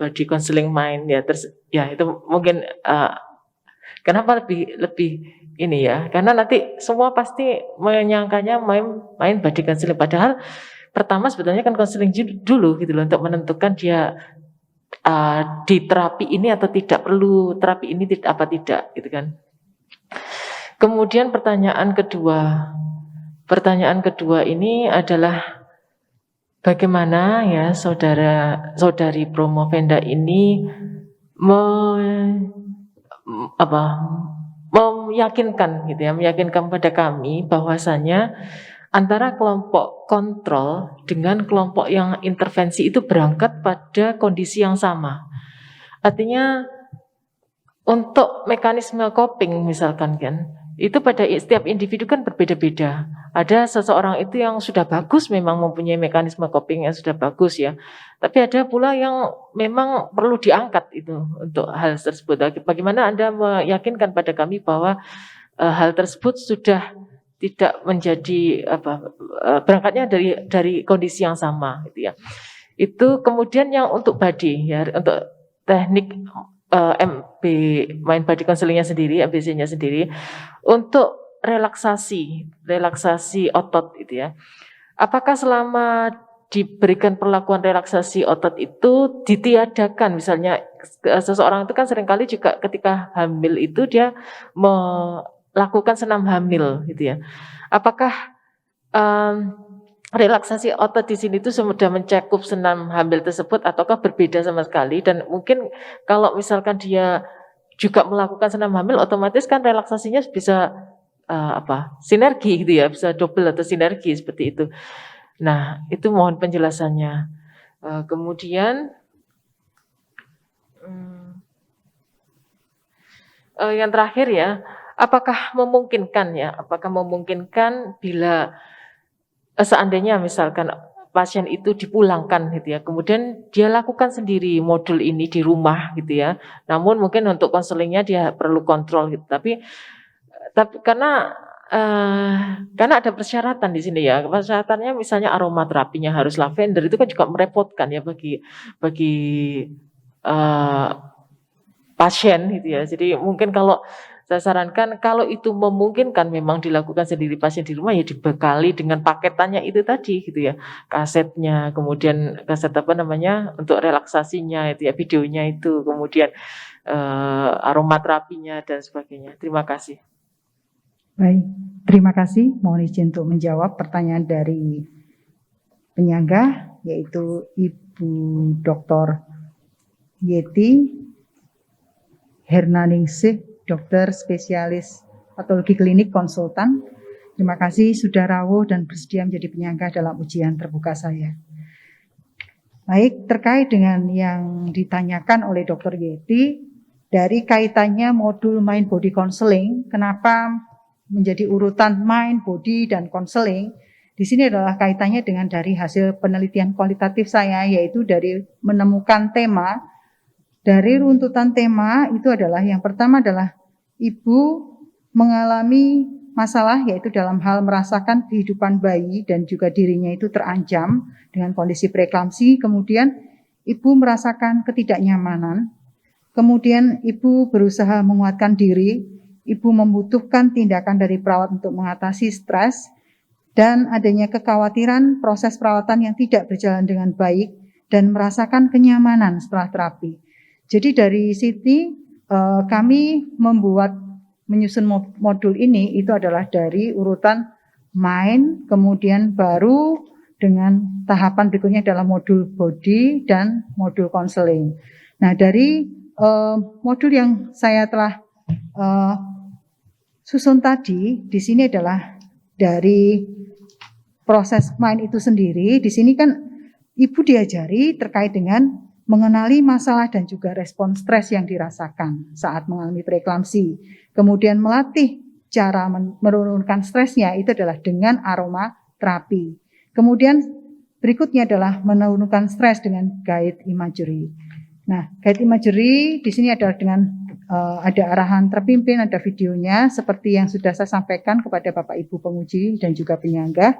body counseling mind ya. Terus ya itu mungkin kenapa lebih ini ya, karena nanti semua pasti menyangkanya main body counseling, padahal pertama sebetulnya kan counseling dulu gitu loh untuk menentukan dia di terapi ini atau tidak, perlu terapi ini apa tidak gitu kan. Kemudian pertanyaan kedua ini adalah bagaimana ya saudari Promovenda ini meyakinkan pada kami bahwasanya antara kelompok kontrol dengan kelompok yang intervensi itu berangkat pada kondisi yang sama. Artinya untuk mekanisme coping misalkan kan, itu pada setiap individu kan berbeda-beda. Ada seseorang itu yang sudah bagus memang mempunyai mekanisme coping yang sudah bagus ya. Tapi ada pula yang memang perlu diangkat itu untuk hal tersebut. Bagaimana Anda meyakinkan pada kami bahwa hal tersebut sudah tidak menjadi berangkatnya dari kondisi yang sama gitu ya. Itu kemudian yang untuk body ya, untuk teknik mind body counselingnya sendiri, MBC-nya sendiri, untuk relaksasi otot itu ya. Apakah selama diberikan perlakuan relaksasi otot itu ditiadakan, misalnya seseorang itu kan seringkali juga ketika hamil itu dia melakukan senam hamil gitu ya. Apakah relaksasi otot di sini itu sudah mencakup senam hamil tersebut ataukah berbeda sama sekali? Dan mungkin kalau misalkan dia juga melakukan senam hamil, otomatis kan relaksasinya bisa sinergi gitu ya, bisa double atau sinergi seperti itu. Nah, itu mohon penjelasannya. Kemudian yang terakhir ya, apakah memungkinkan bila seandainya misalkan pasien itu dipulangkan gitu ya, kemudian dia lakukan sendiri modul ini di rumah gitu ya. Namun mungkin untuk konselingnya dia perlu kontrol gitu. Tapi karena ada persyaratan di sini ya. Persyaratannya misalnya aromaterapinya harus lavender, itu kan juga merepotkan ya bagi pasien gitu ya. Jadi mungkin kalau saya sarankan kalau itu memungkinkan memang dilakukan sendiri pasien di rumah ya dibekali dengan paketannya itu tadi gitu ya. Kasetnya, kemudian kaset untuk relaksasinya itu ya, videonya itu, kemudian aromaterapinya dan sebagainya. Terima kasih. Baik, terima kasih. Mohon izin untuk menjawab pertanyaan dari penyangga yaitu Ibu Dr. Yeti Hernaningsih, dokter spesialis patologi klinik konsultan. Terima kasih sudah rawuh dan bersedia menjadi penyangga dalam ujian terbuka saya. Baik, terkait dengan yang ditanyakan oleh Dr. Yeti, dari kaitannya modul mind body counseling, kenapa menjadi urutan mind, body, dan counseling, di sini adalah kaitannya dengan dari hasil penelitian kualitatif saya, yaitu dari menemukan tema. Dari runtutan tema itu adalah yang pertama adalah ibu mengalami masalah yaitu dalam hal merasakan kehidupan bayi dan juga dirinya itu terancam dengan kondisi preeklamsi. Kemudian ibu merasakan ketidaknyamanan. Kemudian ibu berusaha menguatkan diri. Ibu membutuhkan tindakan dari perawat untuk mengatasi stres dan adanya kekhawatiran proses perawatan yang tidak berjalan dengan baik dan merasakan kenyamanan setelah terapi. Jadi dari sini kami menyusun modul ini itu adalah dari urutan mind, kemudian baru dengan tahapan berikutnya adalah modul body dan modul counseling. Nah dari modul yang saya telah susun tadi, di sini adalah dari proses mind itu sendiri. Di sini kan ibu diajari terkait dengan mengenali masalah dan juga respon stres yang dirasakan saat mengalami preeklamsi. Kemudian melatih cara menurunkan stresnya itu adalah dengan aromaterapi. Kemudian berikutnya adalah menurunkan stres dengan guide imagery. Nah, guide imagery di sini adalah dengan ada arahan terpimpin, ada videonya seperti yang sudah saya sampaikan kepada Bapak Ibu penguji dan juga penyangga.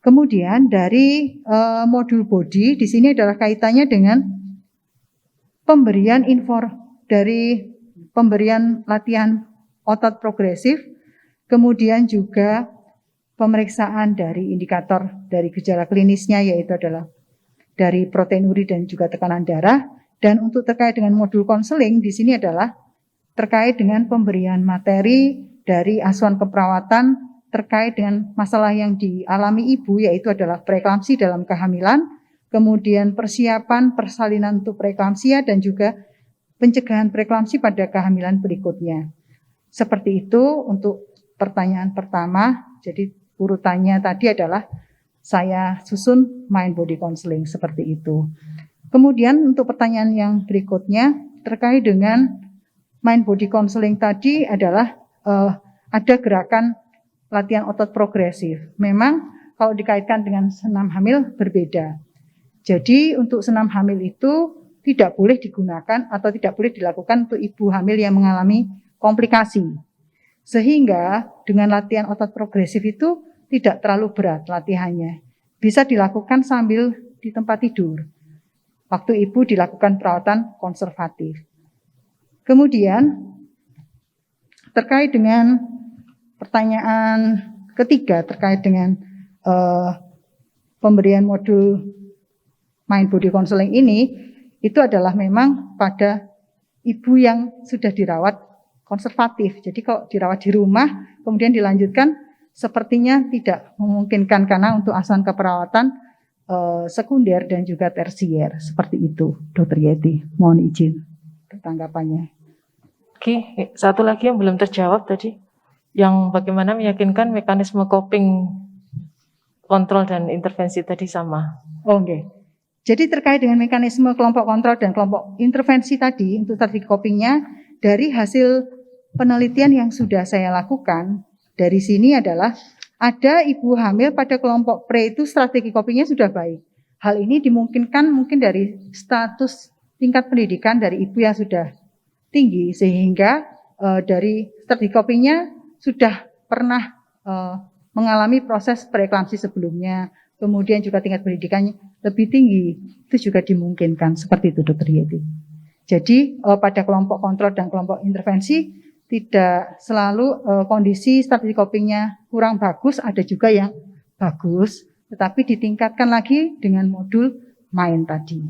Kemudian dari modul body di sini adalah kaitannya dengan pemberian pemberian latihan otot progresif, kemudian juga pemeriksaan dari indikator dari gejala klinisnya, yaitu adalah dari proteinuri dan juga tekanan darah. Dan untuk terkait dengan modul konseling di sini adalah terkait dengan pemberian materi dari asuhan keperawatan terkait dengan masalah yang dialami ibu, yaitu adalah preeklamsi dalam kehamilan, kemudian persiapan persalinan untuk preeklamsia dan juga pencegahan preeklamsi pada kehamilan berikutnya. Seperti itu untuk pertanyaan pertama. Jadi urutannya tadi adalah saya susun mind body counseling seperti itu. Kemudian untuk pertanyaan yang berikutnya terkait dengan mind body counseling tadi adalah ada gerakan latihan otot progresif. Memang kalau dikaitkan dengan senam hamil berbeda. Jadi untuk senam hamil itu tidak boleh digunakan atau tidak boleh dilakukan untuk ibu hamil yang mengalami komplikasi. Sehingga dengan latihan otot progresif itu tidak terlalu berat latihannya. Bisa dilakukan sambil di tempat tidur. Waktu ibu dilakukan perawatan konservatif. Kemudian terkait dengan pertanyaan ketiga terkait dengan pemberian modul mind body counseling ini, itu adalah memang pada ibu yang sudah dirawat konservatif. Jadi kalau dirawat di rumah kemudian dilanjutkan sepertinya tidak memungkinkan karena untuk asuhan keperawatan sekunder dan juga tersier. Seperti itu, Dr. Yeti. Mohon izin tanggapannya. Oke, satu lagi yang belum terjawab tadi, yang bagaimana meyakinkan mekanisme coping kontrol dan intervensi tadi sama. Oke. Jadi terkait dengan mekanisme kelompok kontrol dan kelompok intervensi tadi untuk strategi copingnya, dari hasil penelitian yang sudah saya lakukan dari sini adalah ada ibu hamil pada kelompok pre itu strategi copingnya sudah baik. Hal ini dimungkinkan mungkin dari status tingkat pendidikan dari ibu yang sudah tinggi, sehingga dari strategi copingnya sudah pernah mengalami proses preeklamsi sebelumnya, kemudian juga tingkat pendidikannya lebih tinggi, itu juga dimungkinkan. Seperti itu, Dr. Yeti. Jadi pada kelompok kontrol dan kelompok intervensi tidak selalu kondisi strategi copingnya kurang bagus, ada juga yang bagus, tetapi ditingkatkan lagi dengan modul main tadi.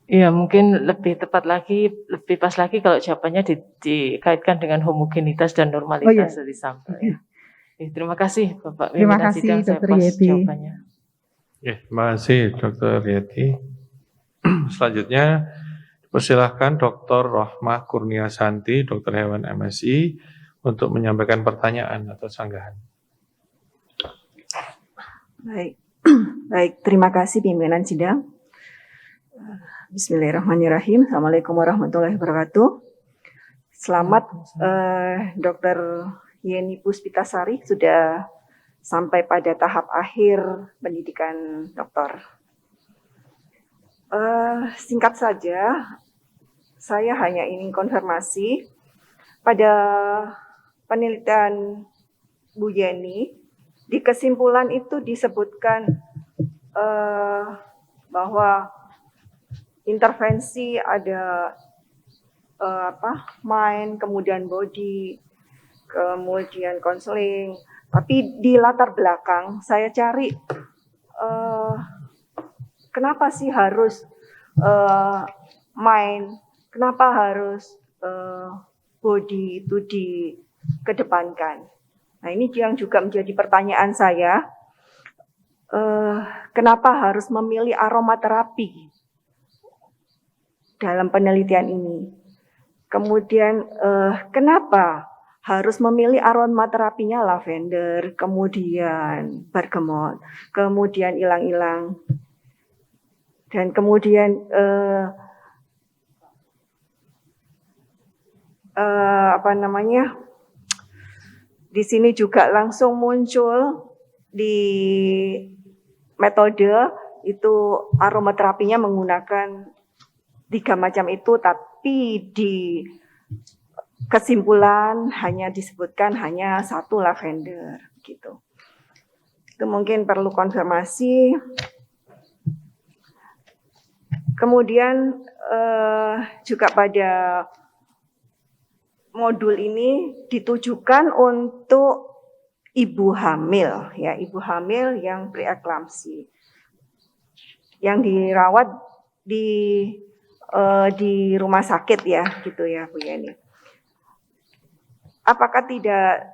Iya, mungkin lebih tepat lagi, lebih pas lagi kalau jawabannya dikaitkan dengan homogenitas dan normalitas dari sampel. Ya. Terima kasih Bapak pimpinan sidang, saya pas jawabannya. Terima kasih Dr. Yeti. Selanjutnya persilahkan Dr. Rohmah Kurniasanti, Dokter Hewan MSI, untuk menyampaikan pertanyaan atau sanggahan. Baik, terima kasih pimpinan sidang. Bismillahirrahmanirrahim. Assalamualaikum warahmatullahi wabarakatuh. Selamat Dr. Yeni Puspitasari sudah sampai pada tahap akhir pendidikan doktor. Singkat saja, saya hanya ingin konfirmasi pada penelitian Bu Yeni, di kesimpulan itu disebutkan bahwa intervensi ada mind, kemudian body, kemudian konseling. Tapi di latar belakang saya cari kenapa sih harus mind, kenapa harus body itu dikedepankan. Nah ini yang juga menjadi pertanyaan saya. Kenapa harus memilih aromaterapi dalam penelitian ini? Kemudian kenapa harus memilih aromaterapinya lavender, kemudian bergamot, kemudian ilang-ilang, dan kemudian di sini juga langsung muncul di metode itu aromaterapinya menggunakan 3 macam itu, tapi di kesimpulan hanya disebutkan hanya 1 lavender gitu. Itu mungkin perlu konfirmasi. Kemudian juga pada modul ini ditujukan untuk ibu hamil, ya, ibu hamil yang preeklamsi, yang dirawat di rumah sakit, ya, gitu ya, Bu Yeni. Apakah tidak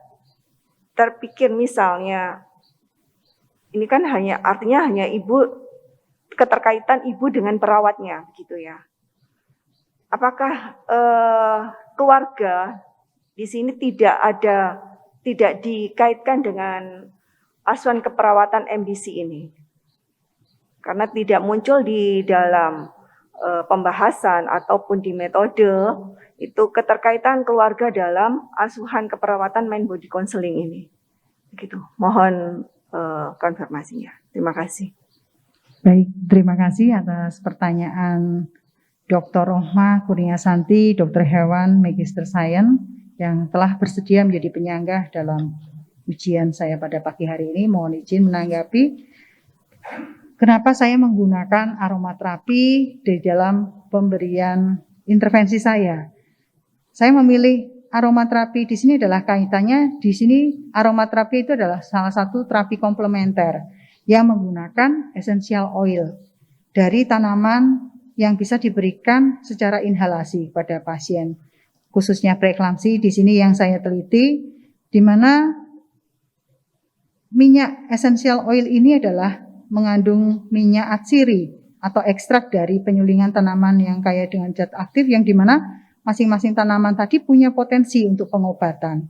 terpikir misalnya, ini kan artinya hanya ibu, keterkaitan ibu dengan perawatnya, gitu ya. Apakah keluarga di sini tidak dikaitkan dengan asuhan keperawatan MDC ini? Karena tidak muncul di dalam pembahasan ataupun di metode itu keterkaitan keluarga dalam asuhan keperawatan mind body counseling ini. Begitu. Mohon konfirmasinya. Terima kasih. Baik, terima kasih atas pertanyaan Dr. Rohmah Kurniasanti, Dokter Hewan, Magister Sains yang telah bersedia menjadi penyangga dalam ujian saya pada pagi hari ini. Mohon izin menanggapi kenapa saya menggunakan aromaterapi di dalam pemberian intervensi saya. Saya memilih aromaterapi di sini adalah kaitannya di sini aromaterapi itu adalah salah satu terapi komplementer yang menggunakan essential oil dari tanaman yang bisa diberikan secara inhalasi pada pasien, khususnya preeklamsi. Di sini yang saya teliti, di mana minyak essential oil ini adalah mengandung minyak atsiri atau ekstrak dari penyulingan tanaman yang kaya dengan zat aktif, yang di mana masing-masing tanaman tadi punya potensi untuk pengobatan.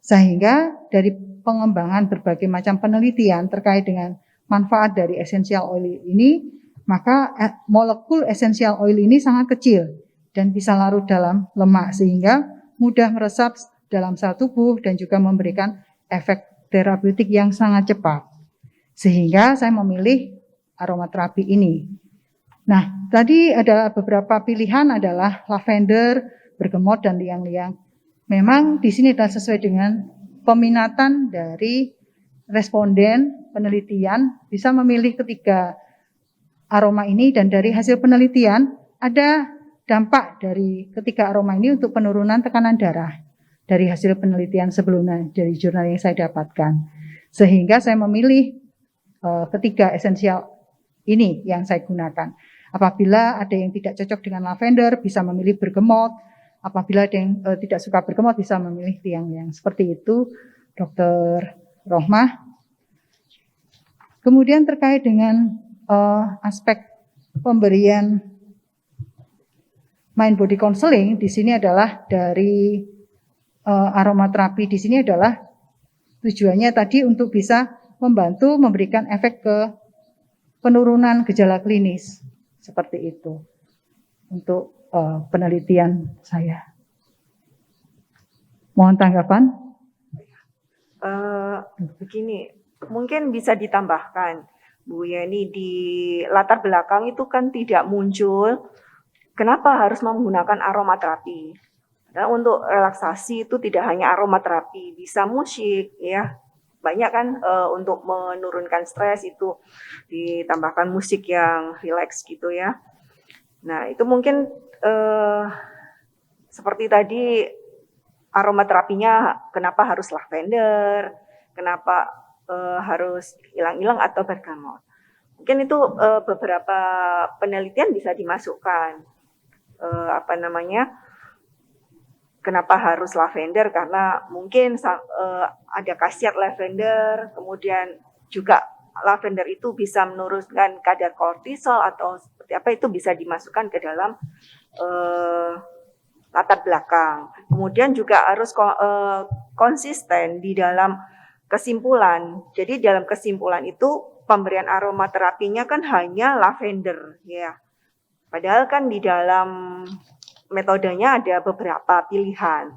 Sehingga dari pengembangan berbagai macam penelitian terkait dengan manfaat dari essential oil ini, maka molekul essential oil ini sangat kecil dan bisa larut dalam lemak sehingga mudah meresap dalam sel tubuh dan juga memberikan efek terapeutik yang sangat cepat. Sehingga saya memilih aromaterapi ini. Nah, tadi ada beberapa pilihan adalah lavender, bergamot, dan liang-liang. Memang di sini adalah sesuai dengan peminatan dari responden penelitian bisa memilih ketiga aroma ini, dan dari hasil penelitian ada dampak dari ketiga aroma ini untuk penurunan tekanan darah dari hasil penelitian sebelumnya dari jurnal yang saya dapatkan. Sehingga saya memilih ketiga esensial ini yang saya gunakan. Apabila ada yang tidak cocok dengan lavender bisa memilih bergamot. Apabila ada yang tidak suka bergamot bisa memilih liang-liang. Seperti itu, Dr. Rohmah. Kemudian terkait dengan aspek pemberian mind body counseling di sini adalah dari aromaterapi di sini adalah tujuannya tadi untuk bisa membantu memberikan efek ke penurunan gejala klinis seperti itu untuk penelitian saya. Mohon tanggapan. Begini, mungkin bisa ditambahkan, Bu Yeni, di latar belakang itu kan tidak muncul kenapa harus menggunakan aromaterapi. Nah, untuk relaksasi itu tidak hanya aromaterapi, bisa musik, ya. Banyak kan untuk menurunkan stres itu ditambahkan musik yang rileks gitu ya. Nah, itu mungkin seperti tadi aromaterapinya kenapa harus lavender, kenapa harus ilang-ilang atau bergamot. Mungkin itu beberapa penelitian bisa dimasukkan. Kenapa harus lavender? Karena mungkin ada khasiat lavender, kemudian juga lavender itu bisa menurunkan kadar kortisol atau seperti apa, itu bisa dimasukkan ke dalam latar belakang. Kemudian juga harus konsisten di dalam kesimpulan. Jadi dalam kesimpulan itu pemberian aromaterapinya kan hanya lavender, ya. Padahal kan di dalam metodenya ada beberapa pilihan.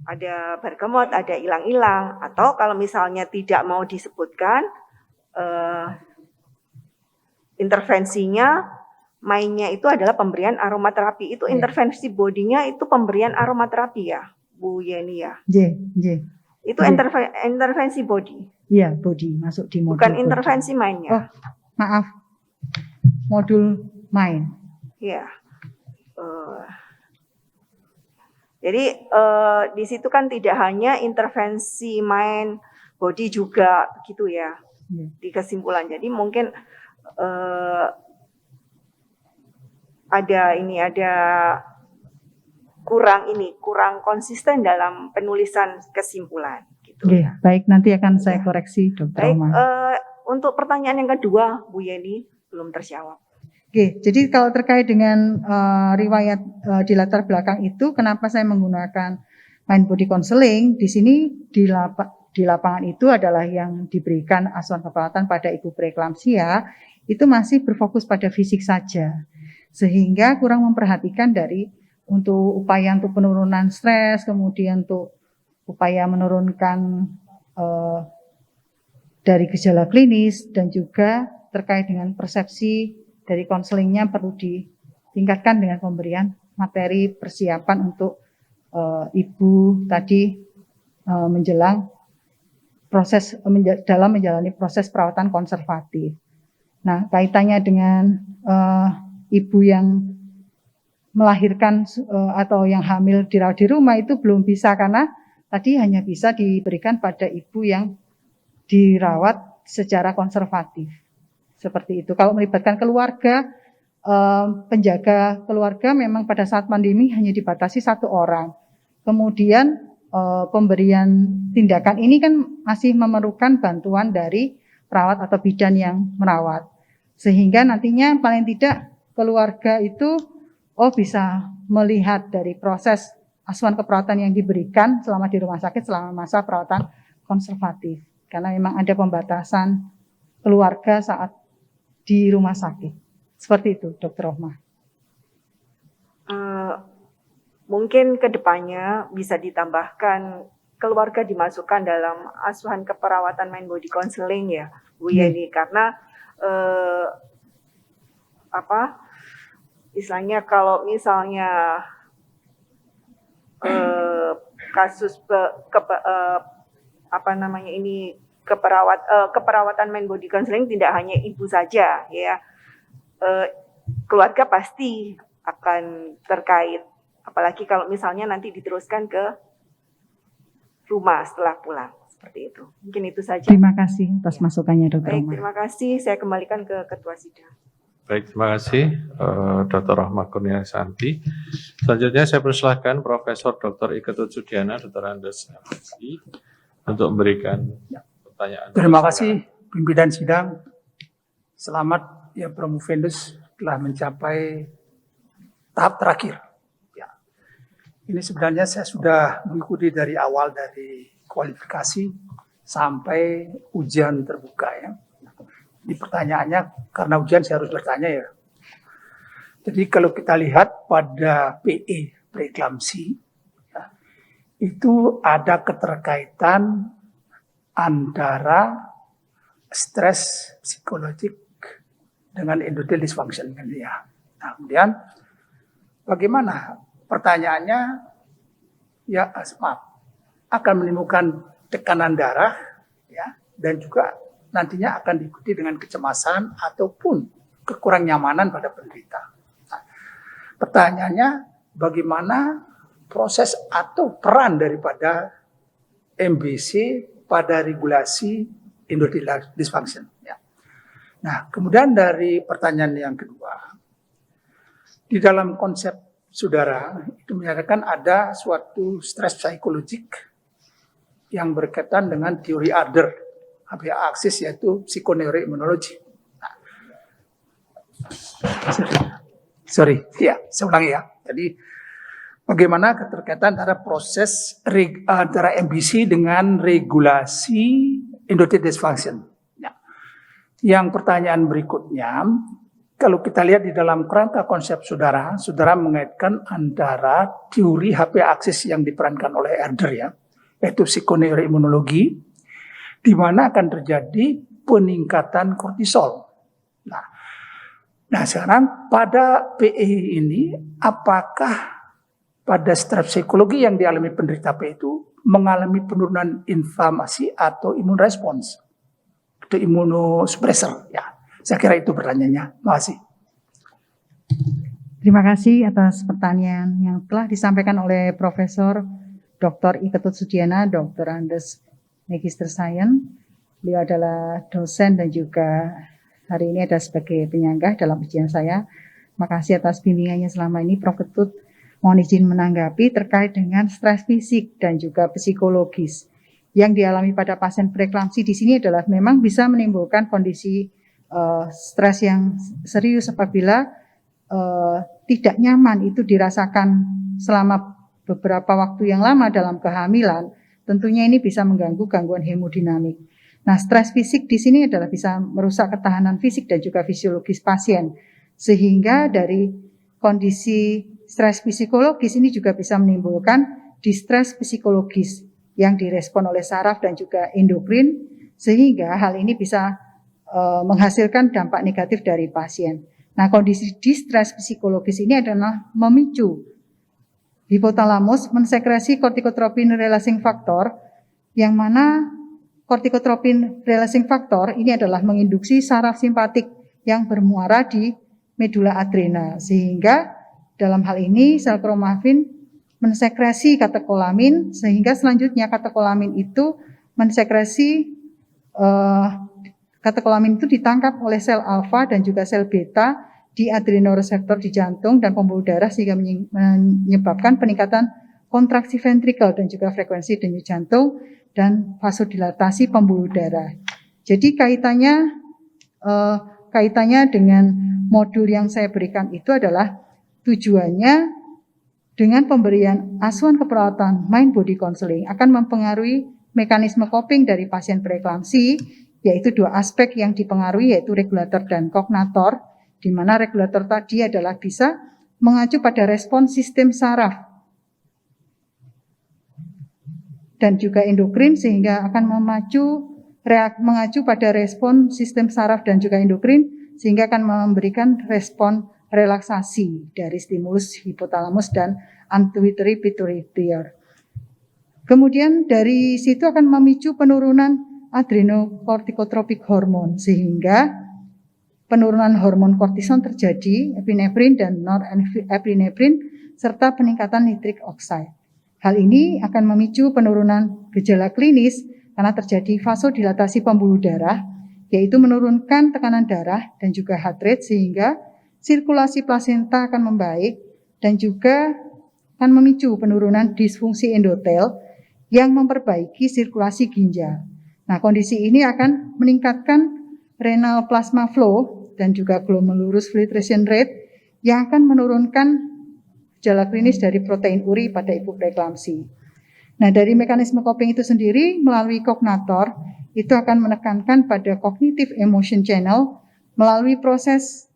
Ada bergamot, ada ilang-ilang, atau kalau misalnya tidak mau disebutkan intervensinya mainnya itu adalah pemberian aromaterapi. Itu intervensi bodinya itu pemberian aromaterapi ya, Bu Yeni ya. Itu intervensi body. Iya, body masuk di modul. Bukan intervensi mainnya. Oh, maaf. modul main. Iya. Jadi di situ kan tidak hanya intervensi main body juga begitu ya di kesimpulan. Jadi mungkin ada kurang konsisten dalam penulisan kesimpulan. Gitu. Baik, nanti akan saya koreksi, Dr. Baik, Roma. untuk pertanyaan yang kedua, Bu Yeni belum terjawab. Jadi kalau terkait dengan riwayat di latar belakang itu, kenapa saya menggunakan mind body counseling? Di sini di lapangan itu adalah yang diberikan asuhan keperawatan pada ibu preeklamsia itu masih berfokus pada fisik saja, sehingga kurang memperhatikan untuk upaya untuk penurunan stres, kemudian untuk upaya menurunkan dari gejala klinis, dan juga terkait dengan persepsi dari konselingnya perlu ditingkatkan dengan pemberian materi persiapan untuk ibu tadi menjelang proses dalam menjalani proses perawatan konservatif. Nah, kaitannya dengan ibu yang melahirkan atau yang hamil dirawat di rumah itu belum bisa, karena tadi hanya bisa diberikan pada ibu yang dirawat secara konservatif. Seperti itu. Kalau melibatkan keluarga, penjaga keluarga memang pada saat pandemi hanya dibatasi 1 orang. Kemudian pemberian tindakan ini kan masih memerlukan bantuan dari perawat atau bidan yang merawat. Sehingga nantinya paling tidak keluarga itu bisa melihat dari proses asuhan keperawatan yang diberikan selama di rumah sakit selama masa perawatan konservatif. Karena memang ada pembatasan keluarga saat di rumah sakit. Seperti itu, Dr. Rohmah. Mungkin kedepannya bisa ditambahkan keluarga dimasukkan dalam asuhan keperawatan mind body counseling ya, Bu Yeni, karena istilahnya kalau misalnya kasus keperawatan mind body counseling tidak hanya ibu saja ya, keluarga pasti akan terkait, apalagi kalau misalnya nanti diteruskan ke rumah setelah pulang, seperti itu. Mungkin itu saja. Terima kasih atas masukannya, Dr. Baik, Rohmah. terima kasih. Saya kembalikan ke Ketua Sidang. Baik, terima kasih Dr. Rohmah Kurniasanti. Selanjutnya saya persilahkan Profesor Dr. Ike Sudiana, Dr. Andes MSI, untuk memberikan pertanyaan. Terima kasih pimpinan sidang. Selamat ya promovendus telah mencapai tahap terakhir. Ya. Ini sebenarnya saya sudah mengikuti dari awal, dari kualifikasi sampai ujian terbuka ya. Di pertanyaannya, karena ujian saya harus bertanya ya. Jadi kalau kita lihat pada PE, preeklamsi, ya, itu ada keterkaitan antara stres psikologik dengan endothelial dysfunction kan ya. Nah, kemudian bagaimana? Pertanyaannya ya akan menimbulkan tekanan darah ya, dan juga nantinya akan diikuti dengan kecemasan ataupun kekurang nyamanan pada penderita. Nah, pertanyaannya bagaimana proses atau peran daripada MBC pada regulasi endothelial dysfunction. Ya. Nah, kemudian dari pertanyaan yang kedua, di dalam konsep saudara itu menyatakan ada suatu stres psikologik yang berkaitan dengan teori Adler, HPA aksis, yaitu psikoneuroimunologi. Nah, saya ulangi ya. Jadi bagaimana keterkaitan antara proses antara MBC dengan regulasi endothelial dysfunction. Ya. Yang pertanyaan berikutnya, kalau kita lihat di dalam kerangka konsep saudara mengaitkan antara teori HPA aksis yang diperankan oleh Adler ya, yaitu psikoneuroimunologi, di mana akan terjadi peningkatan kortisol. Nah sekarang pada PE ini, apakah pada stres psikologi yang dialami penderita PE itu mengalami penurunan inflamasi atau imun respons, atau imunosupresor? Ya, saya kira itu pertanyaannya. Terima kasih. Terima kasih atas pertanyaan yang telah disampaikan oleh Profesor Dr. I. Ketut-Sudiana, Dr. Andes Magister Science. Beliau adalah dosen dan juga hari ini ada sebagai penyangga dalam ujian saya. Makasih atas bimbingannya selama ini, Prof. Ketut. Mohon izin menanggapi terkait dengan stres fisik dan juga psikologis yang dialami pada pasien preeklamsi di sini adalah memang bisa menimbulkan kondisi stres yang serius apabila tidak nyaman itu dirasakan selama beberapa waktu yang lama dalam kehamilan. Tentunya ini bisa mengganggu gangguan hemodinamik. Nah, stres fisik di sini adalah bisa merusak ketahanan fisik dan juga fisiologis pasien. Sehingga dari kondisi stres psikologis ini juga bisa menimbulkan distres psikologis yang direspon oleh saraf dan juga endokrin, sehingga hal ini bisa menghasilkan dampak negatif dari pasien. Nah, kondisi distres psikologis ini adalah memicu hipotalamus mensekresi kortikotropin releasing factor, yang mana kortikotropin releasing factor ini adalah menginduksi saraf simpatik yang bermuara di medula adrenal, sehingga dalam hal ini sel kromafin mensekresi katekolamin, sehingga selanjutnya katekolamin itu mensekresi katekolamin itu ditangkap oleh sel alfa dan juga sel beta di adrenoreseptor di jantung dan pembuluh darah, sehingga menyebabkan peningkatan kontraksi ventrikel dan juga frekuensi denyut jantung dan vasodilatasi pembuluh darah. Jadi kaitannya dengan modul yang saya berikan itu adalah tujuannya dengan pemberian asuhan keperawatan mind body counseling akan mempengaruhi mekanisme coping dari pasien preeklamsi, yaitu dua aspek yang dipengaruhi, yaitu regulator dan kognator, di mana regulator tadi adalah bisa mengacu pada respon sistem saraf dan juga endokrin, sehingga akan mengacu pada respon sistem saraf dan juga endokrin, sehingga akan memberikan respon relaksasi dari stimulus hipotalamus dan pituitary pituitary. Kemudian dari situ akan memicu penurunan adrenokortikotropik hormon, sehingga penurunan hormon kortison terjadi, epinefrin dan norepinefrin, serta peningkatan nitrik oxide. Hal ini akan memicu penurunan gejala klinis karena terjadi vasodilatasi pembuluh darah, yaitu menurunkan tekanan darah dan juga heart rate, sehingga sirkulasi plasenta akan membaik dan juga akan memicu penurunan disfungsi endotel yang memperbaiki sirkulasi ginjal. Nah, kondisi ini akan meningkatkan renal plasma flow dan juga glomerulus filtration rate yang akan menurunkan gejala klinis dari protein uri pada ibu preeklamsi. Nah, dari mekanisme coping itu sendiri melalui kognator itu akan menekankan pada cognitive emotion channel melalui proses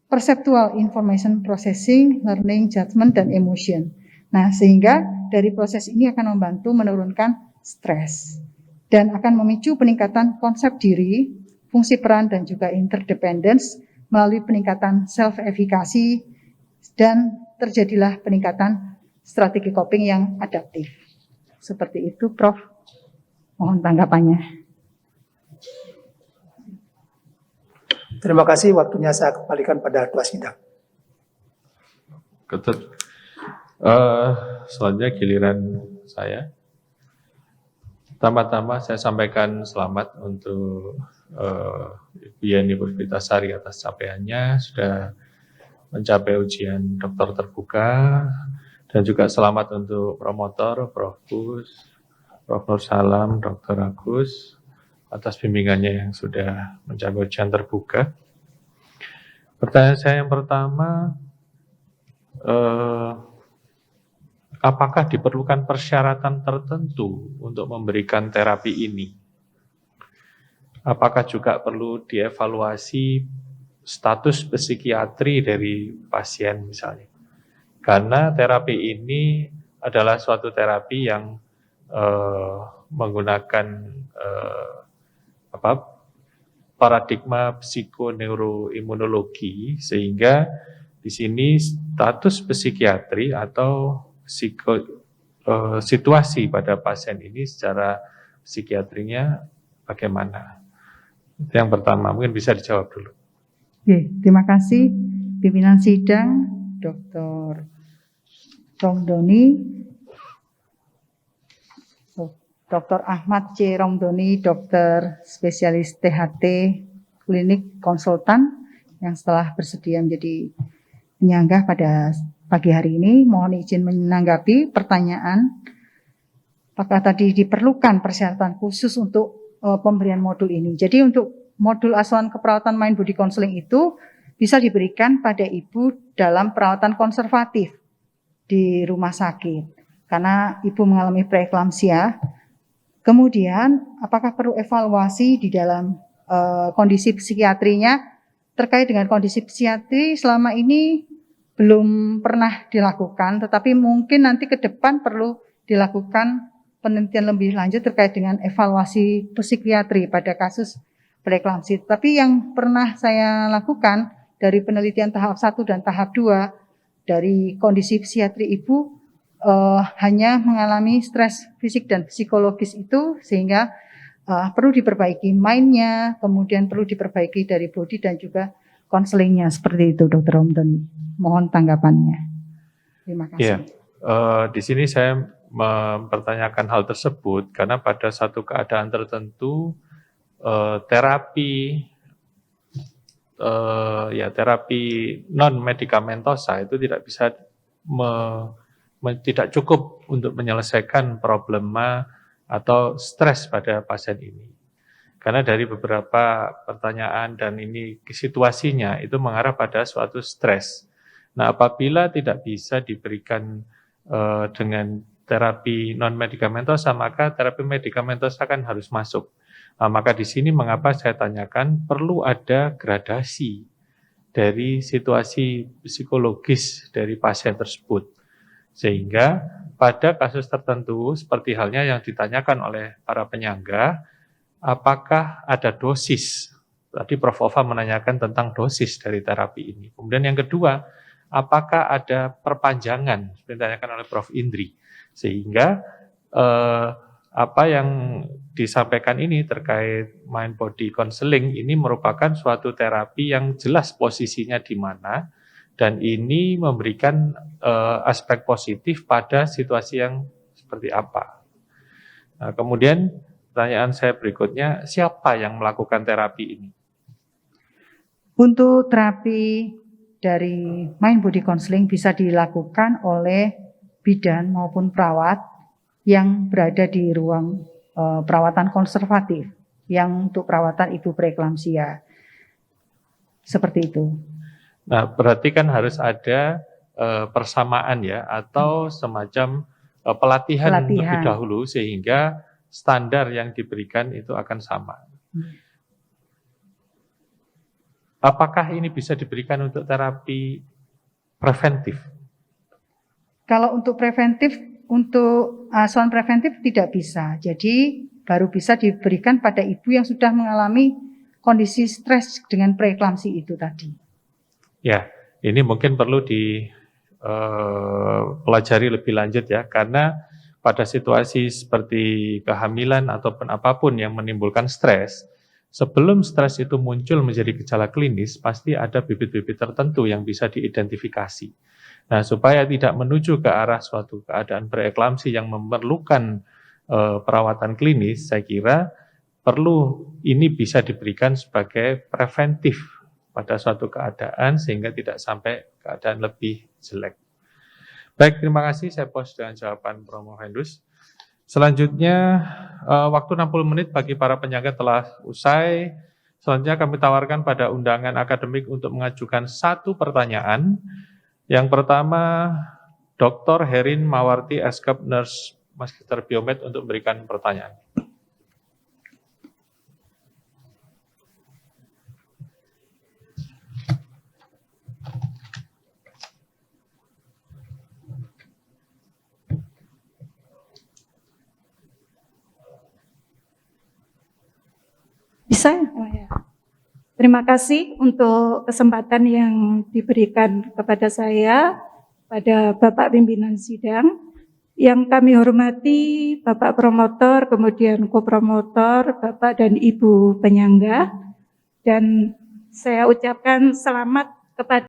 perceptual information processing, learning, judgment, dan emotion. Nah, sehingga dari proses ini akan membantu menurunkan stres dan akan memicu peningkatan konsep diri, fungsi peran, dan juga interdependence melalui peningkatan self-efikasi, dan terjadilah peningkatan strategi coping yang adaptif. Seperti itu, Prof. Mohon tanggapannya. Terima kasih, waktunya saya kembalikan pada ketua sidang. Ketut. Selanjutnya giliran saya. Pertama-tama saya sampaikan selamat untuk Ibu Yeni Puspitasari atas capaiannya, sudah mencapai ujian dokter terbuka, dan juga selamat untuk promotor, Prof. Gus, Prof. Nur Salam, Dr. Agus, atas bimbingannya yang sudah mencapai ujian terbuka. Pertanyaan saya yang pertama, apakah diperlukan persyaratan tertentu untuk memberikan terapi ini? Apakah juga perlu dievaluasi status psikiatri dari pasien misalnya? Karena terapi ini adalah suatu terapi yang menggunakan paradigma psikoneuroimunologi, sehingga di sini status psikiatri atau situasi pada pasien ini secara psikiatrinya bagaimana? Itu yang pertama, mungkin bisa dijawab dulu. Oke, terima kasih pimpinan sidang, Dr. Romdoni, Dr. Ahmad C. Romdoni, dokter spesialis THT klinik konsultan yang setelah bersedia menjadi penyangga pada pagi hari ini. Mohon izin menanggapi pertanyaan. Apakah tadi diperlukan persyaratan khusus untuk pemberian modul ini? Jadi untuk modul asuhan keperawatan mind body counseling itu bisa diberikan pada ibu dalam perawatan konservatif di rumah sakit karena ibu mengalami preeklamsia. Kemudian apakah perlu evaluasi di dalam kondisi psikiatrinya? Terkait dengan kondisi psikiatri selama ini belum pernah dilakukan, tetapi mungkin nanti ke depan perlu dilakukan penelitian lebih lanjut terkait dengan evaluasi psikiatri pada kasus preeklamsi. Tapi yang pernah saya lakukan dari penelitian tahap 1 dan tahap 2 dari kondisi psikiatri ibu hanya mengalami stres fisik dan psikologis itu sehingga perlu diperbaiki mind-nya, kemudian perlu diperbaiki dari body dan juga konselingnya. Seperti itu Dr. Romdoni. Mohon tanggapannya. Terima kasih. Iya, di sini saya mempertanyakan hal tersebut karena pada satu keadaan tertentu terapi non medikamentosa itu tidak bisa tidak cukup untuk menyelesaikan problema atau stres pada pasien ini. Karena dari beberapa pertanyaan dan ini situasinya itu mengarah pada suatu stres. Nah, apabila tidak bisa diberikan dengan terapi non medikamentosa, maka terapi medikamentosa kan harus masuk. Nah, maka di sini mengapa saya tanyakan perlu ada gradasi dari situasi psikologis dari pasien tersebut. Sehingga pada kasus tertentu seperti halnya yang ditanyakan oleh para penyangga, apakah ada dosis? Tadi Prof. Ova menanyakan tentang dosis dari terapi ini. Kemudian yang kedua, apakah ada perpanjangan? Seperti ditanyakan oleh Prof. Indri. Sehingga apa yang disampaikan ini terkait mind body counseling ini merupakan suatu terapi yang jelas posisinya di mana dan ini memberikan aspek positif pada situasi yang seperti apa. Nah, kemudian pertanyaan saya berikutnya, siapa yang melakukan terapi ini? Untuk terapi dari mind body counseling bisa dilakukan oleh bidan maupun perawat yang berada di ruang perawatan konservatif yang untuk perawatan ibu preeklamsia. Seperti itu. Nah, berarti kan harus ada persamaan ya atau semacam pelatihan lebih dahulu sehingga standar yang diberikan itu akan sama. Apakah ini bisa diberikan untuk terapi preventif? Kalau untuk preventif, untuk asuhan preventif tidak bisa. Jadi baru bisa diberikan pada ibu yang sudah mengalami kondisi stres dengan preeklamsi itu tadi. Ya, ini mungkin perlu dipelajari lebih lanjut ya, karena pada situasi seperti kehamilan ataupun apapun yang menimbulkan stres, sebelum stres itu muncul menjadi gejala klinis, pasti ada bibit-bibit tertentu yang bisa diidentifikasi. Nah, supaya tidak menuju ke arah suatu keadaan preeklamsi yang memerlukan perawatan klinis, saya kira perlu ini bisa diberikan sebagai preventif pada suatu keadaan sehingga tidak sampai keadaan lebih jelek. Baik, terima kasih. Saya pause dengan jawaban Prof. Hendus. Selanjutnya, waktu 60 menit bagi para penyangga telah usai. Selanjutnya kami tawarkan pada undangan akademik untuk mengajukan satu pertanyaan. Yang pertama, Dr. Herin Mawarti, Eskep Nurse Magister Biomed untuk memberikan pertanyaan. Bisa? Oh, ya. Terima kasih untuk kesempatan yang diberikan kepada saya, pada Bapak Pimpinan Sidang. Yang kami hormati Bapak Promotor, kemudian Kopromotor, Bapak dan Ibu penyangga. Dan saya ucapkan selamat kepada